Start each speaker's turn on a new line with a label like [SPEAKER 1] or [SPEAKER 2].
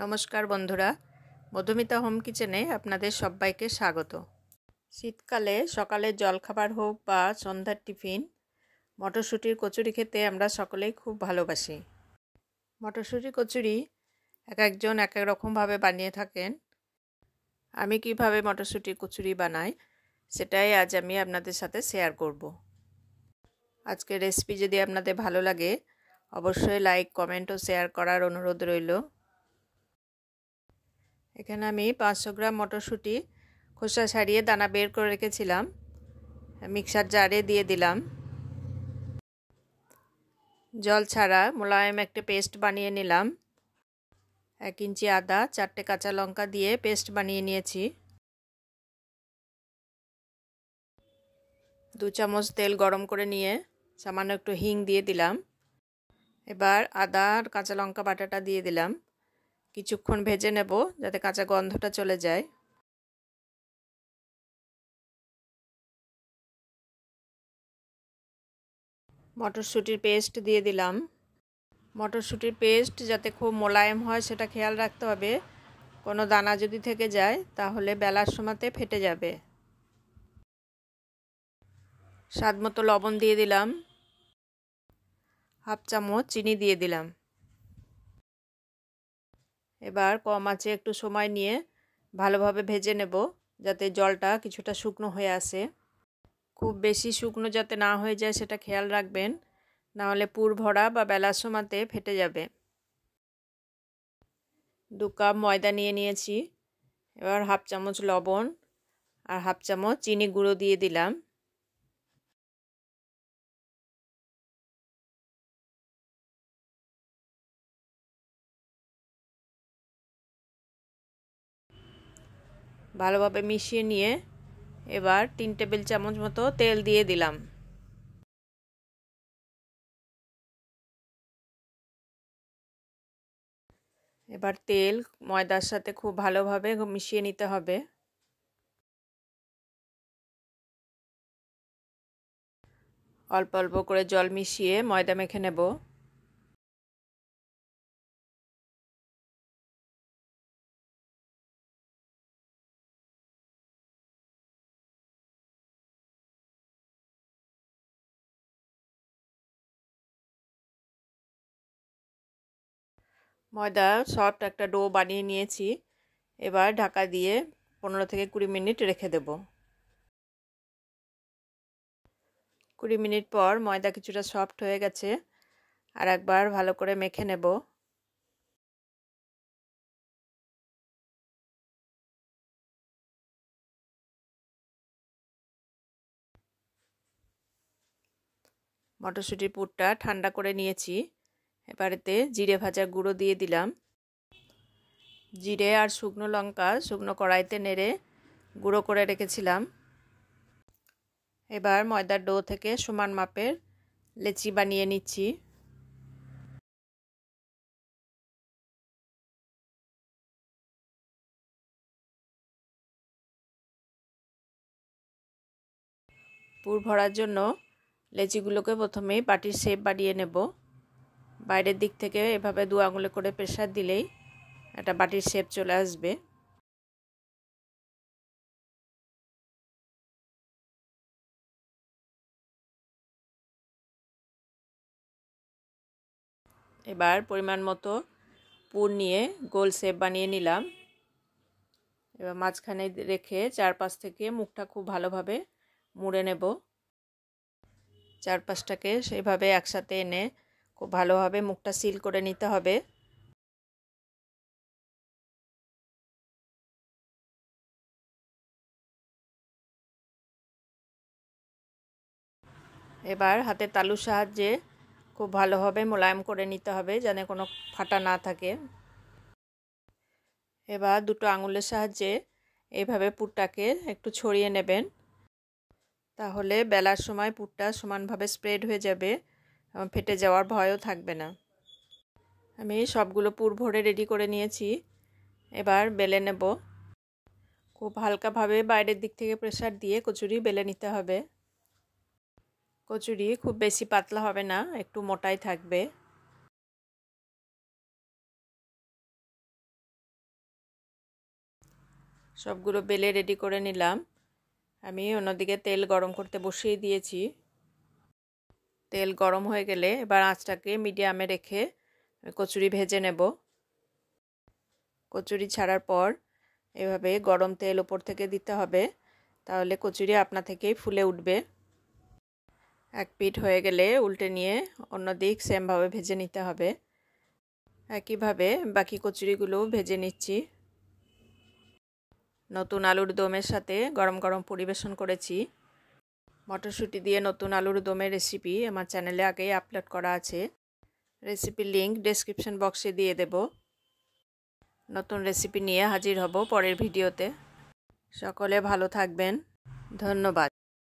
[SPEAKER 1] নমস্কার বন্ধুরা, মধুমিতা হোম কিচেনে আপনাদের সবাইকে স্বাগত। শীতকালে সকালের জলখাবার হোক বা সন্ধ্যার টিফিন, মটরশুঁটির কচুরি খেতে আমরা সকলেই খুব ভালোবাসি। মটরশুঁটি কচুরি এক একজন এক এক রকমভাবে বানিয়ে থাকেন। আমি কিভাবে মটরশুঁটির কচুরি বানাই সেটাই আজ আমি আপনাদের সাথে শেয়ার করব। আজকের রেসিপি যদি আপনাদের ভালো লাগে অবশ্যই লাইক, কমেন্ট ও শেয়ার করার অনুরোধ রইল। এখানে আমি 500 গ্রাম মটরশুঁটি খোসা ছাড়িয়ে দানা বের করে রেখেছিলাম, মিক্সার জারে দিয়ে দিলাম। জল ছাড়া মোলায়েম একটা পেস্ট বানিয়ে নিলাম। 1 ইঞ্চি আদা, 4টে কাঁচা লঙ্কা দিয়ে পেস্ট বানিয়ে নিয়েছি। 2 চামচ তেল গরম করে নিয়ে সামান্য একটু হিং দিয়ে দিলাম। এবার আদা আর কাঁচা লঙ্কা বাটাটা দিয়ে দিলাম। কিছুক্ষণ ভেজে নেব যাতে কাঁচা গন্ধটা চলে যায়। মটরশুঁটির পেস্ট দিয়ে দিলাম। মটরশুঁটির পেস্ট যাতে খুব মোলায়েম হয় সেটা খেয়াল রাখতে হবে। কোনো দানা যদি থেকে যায় তাহলে বেলার সময়তে ফেটে যাবে। স্বাদ মতো লবণ দিয়ে দিলাম। হাফ চামচ চিনি দিয়ে দিলাম। এবার কম আঁচে একটু সময় নিয়ে ভালোভাবে ভেজে নেব যাতে জলটা কিছুটা শুকনো হয়ে আসে। খুব বেশি শুকনো যাতে না হয়ে যায় সেটা খেয়াল রাখবেন, নাহলে পুর ভরা বা বেলার সময়তে ফেটে যাবে। 2 কাপ ময়দা নিয়ে নিয়েছি। এবার হাফ চামচ লবণ আর হাফ চামচ চিনি গুঁড়ো দিয়ে দিলাম। ভালোভাবে মিশিয়ে নিয়ে এবার 3 টেবিল চামচ মতো তেল দিয়ে দিলাম। এবার তেল ময়দার সাথে খুব ভালোভাবে মিশিয়ে নিতে হবে। অল্প অল্প করে জল মিশিয়ে ময়দা মেখে নেব। ময়দা সফট একটা ডো বানিয়ে নিয়েছি। এবার ঢাকা দিয়ে 15 থেকে 20 মিনিট রেখে দেব। 20 মিনিট পর ময়দা কিছুটা সফট হয়ে গেছে, আর একবার ভালো করে মেখে নেব। মটরশুঁটির পুরটা ঠান্ডা করে নিয়েছি। এবার এতে জিরে ভাজা গুঁড়ো দিয়ে দিলাম। জিরে আর শুকনো লঙ্কা শুকনো কড়াইতে নেড়ে গুঁড়ো করে রেখেছিলাম। এবার ময়দার ডো থেকে সমান মাপের লেচি বানিয়ে নিচ্ছি। পুর ভরার জন্য লেচিগুলোকে প্রথমেই বাটির শেপ বানিয়ে নেব। বাইরের দিক থেকে এভাবে 2 আঙুলে করে প্রেসার দিলেই একটা বাটির শেপ চলে আসবে। এবার পরিমাণ মতো পুর নিয়ে গোল শেপ বানিয়ে নিলাম। এবার মাঝখানে রেখে চারপাশ থেকে মুখটা খুব ভালোভাবে মুড়ে নেব। চারপাশটাকে সেইভাবে একসাথে এনে খুব ভালোভাবে মুখটা সিল করে নিতে হবে। এবার হাতের তালুর সাহায্যে খুব ভালোভাবে মোলায়েম করে নিতে হবে যেন কোনো ফাটা না থাকে। এবার 2টো আঙুলের সাহায্যে এইভাবে পুরটাকে একটু ছড়িয়ে নেবেন, তাহলে বেলার সময় পুরটা সমানভাবে স্প্রেড হয়ে যাবে এবং ফেটে যাওয়ার ভয়ও থাকবে না। আমি সবগুলো পুর ভরে রেডি করে নিয়েছি। এবার বেলে নেব। খুব হালকাভাবে বাইরের দিক থেকে প্রেসার দিয়ে কচুরি বেলে নিতে হবে। কচুরি খুব বেশি পাতলা হবে না, একটু মোটাই থাকবে। সবগুলো বেলে রেডি করে নিলাম। আমি অন্যদিকে তেল গরম করতে বসিয়ে দিয়েছি। তেল গরম হয়ে গেলে এবার আঁচটাকে মিডিয়ামে রেখে কচুরি ভেজে নেব। কচুরি ছাড়ার পর এভাবে গরম তেল ওপর থেকে দিতে হবে, তাহলে কচুরি আপনা থেকেই ফুলে উঠবে। এক পিঠ হয়ে গেলে উল্টে নিয়ে অন্য দিক সেমভাবে ভেজে নিতে হবে। একইভাবে বাকি কচুরিগুলো ভেজে নিচ্ছি। নতুন আলুর দমের সাথে গরম গরম পরিবেশন করেছি। মটরশুঁটি দিয়ে নতুন আলুর দমের রেসিপি আমার চ্যানেলে আগেই আপলোড করা আছে। রেসিপির লিঙ্ক ডেসক্রিপশন বক্সে দিয়ে দেব। নতুন রেসিপি নিয়ে হাজির হব পরের ভিডিওতে। সকলে ভালো থাকবেন। ধন্যবাদ।